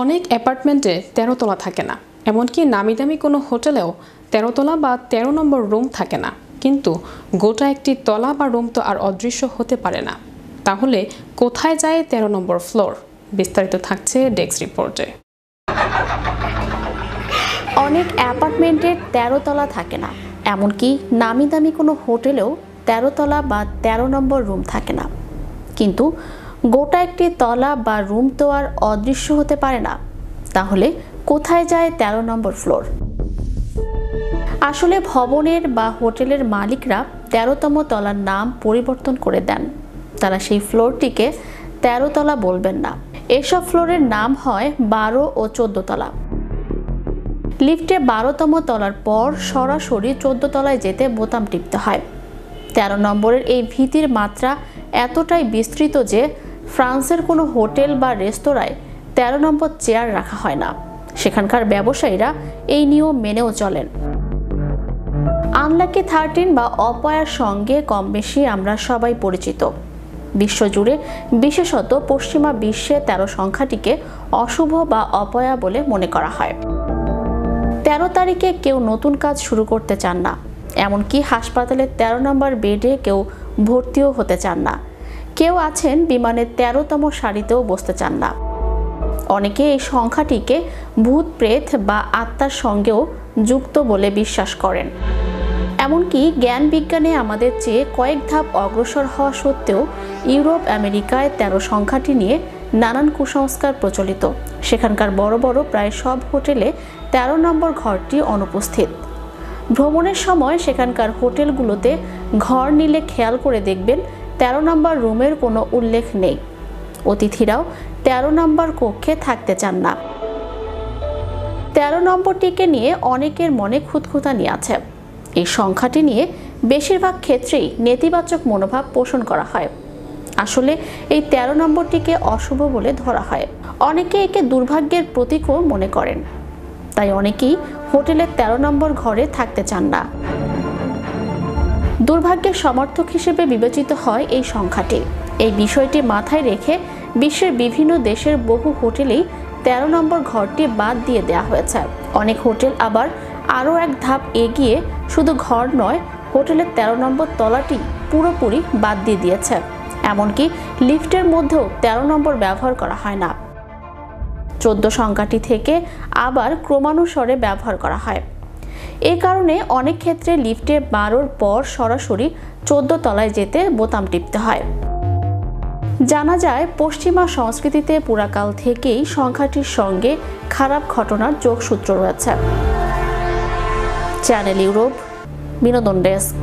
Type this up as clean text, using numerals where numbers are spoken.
অনেক অ্যাপার্টমেন্টে ১৩ তলা থাকে না, এমনকি নামি দামি কোনো হোটেলেও ১৩ তলা বা ১৩ নম্বর রুম থাকে না। কিন্তু গোটা একটি তলা বা রুম তো আর অদৃশ্য হতে পারে না। তাহলে কোথায় যায় ১৩ নম্বর ফ্লোর? বিস্তারিত থাকছে ডেস্ক রিপোর্টে। অনেক অ্যাপার্টমেন্টের ১৩ তলা থাকে না, এমনকি নামি দামি কোনো হোটেলেও ১৩ তলা বা ১৩ নম্বর রুম থাকে না। কিন্তু গোটা একটি তলা বা রুম তো আর অদৃশ্য হতে পারে না। তাহলে কোথায় যায় ১৩ নম্বর ফ্লোর? আসলে ভবনের বা হোটেলের মালিকরা ১৩তম তলার নাম পরিবর্তন করে দেন। তারা সেই ফ্লোরটিকে ১৩ তলা বলবেন না। এসব ফ্লোরের নাম হয় ১২ ও ১৪ তলা। লিফটে ১২তম তলার পর সরাসরি ১৪ তলায় যেতে বোতাম টিপতে হয়। ১৩ নম্বরের এই ভীতির মাত্রা এতটাই বিস্তৃত যে ফ্রান্সের কোনো হোটেল বা রেস্তোরাঁয় ১৩ নম্বর চেয়ার রাখা হয় না। সেখানকার ব্যবসায়ীরা এই নিয়ম মেনেও চলেন। আনলাকি 13 বা অপয়ার সঙ্গে কম বেশি আমরা সবাই পরিচিত। বিশ্বজুড়ে, বিশেষত পশ্চিমা বিশ্বে ১৩ সংখ্যাটিকে অশুভ বা অপয়া বলে মনে করা হয়। ১৩ তারিখে কেউ নতুন কাজ শুরু করতে চান না, এমনকি হাসপাতালের ১৩ নম্বর বেডে কেউ ভর্তিও হতে চান না। কেউ আছেন বিমানের ১৩তম সারিতেও বসতে চান না। অনেকে এই সংখ্যাটিকে ভূত প্রেত বা আত্মার সঙ্গেও যুক্ত বলে বিশ্বাস করেন। এমনকি জ্ঞান বিজ্ঞানে আমাদের চেয়ে কয়েক ধাপ অগ্রসর হওয়া সত্ত্বেও ইউরোপ আমেরিকায় ১৩ সংখ্যাটি নিয়ে নানান কুসংস্কার প্রচলিত। সেখানকার বড় বড় প্রায় সব হোটেলে ১৩ নম্বর ঘরটি অনুপস্থিত। ভ্রমণের সময় সেখানকার হোটেলগুলোতে ঘর নিলে খেয়াল করে দেখবেন ১৩ নম্বর রুমের কোনো উল্লেখ নেই। অতিথিরাও ১৩ নম্বর কক্ষে থাকতে চান না। ১৩ নম্বরটিকে নিয়ে অনেকের মনে খুঁতখুঁতানি আছে। এই সংখ্যাটি নিয়ে বেশিরভাগ ক্ষেত্রেই নেতিবাচক মনোভাব পোষণ করা হয়। আসলে এই ১৩ নম্বরটিকে অশুভ বলে ধরা হয়। অনেকে একে দুর্ভাগ্যের প্রতীকও মনে করেন। তাই অনেকেই হোটেলের ১৩ নম্বর ঘরে থাকতে চান না। দুর্ভাগ্যের সমর্থক হিসেবে বিবেচিত হয় এই সংখ্যাটি। এই বিষয়টি মাথায় রেখে বিশ্বের বিভিন্ন দেশের বহু হোটেলেই ১৩ নম্বর ঘরটি বাদ দিয়ে দেওয়া হয়েছে। অনেক হোটেল আবার আরও এক ধাপ এগিয়ে শুধু ঘর নয়, হোটেলের ১৩ নম্বর তলাটি পুরোপুরি বাদ দিয়ে দিয়েছে। এমনকি লিফটের মধ্যেও ১৩ নম্বর ব্যবহার করা হয় না। ১৪ সংখ্যাটি থেকে আবার ক্রমানুসারে ব্যবহার করা হয়। এ কারণে অনেক ক্ষেত্রে লিফটে ১২র পর সরাসরি ১৪ তলায় যেতে বোতাম টিপতে হয়। জানা যায় পশ্চিমা সংস্কৃতিতে পুরাকাল থেকেই সংখ্যাটির সঙ্গে খারাপ ঘটনার যোগসূত্র রয়েছে। চ্যানেল ইউরোপ, বিনোদন ডেস্ক।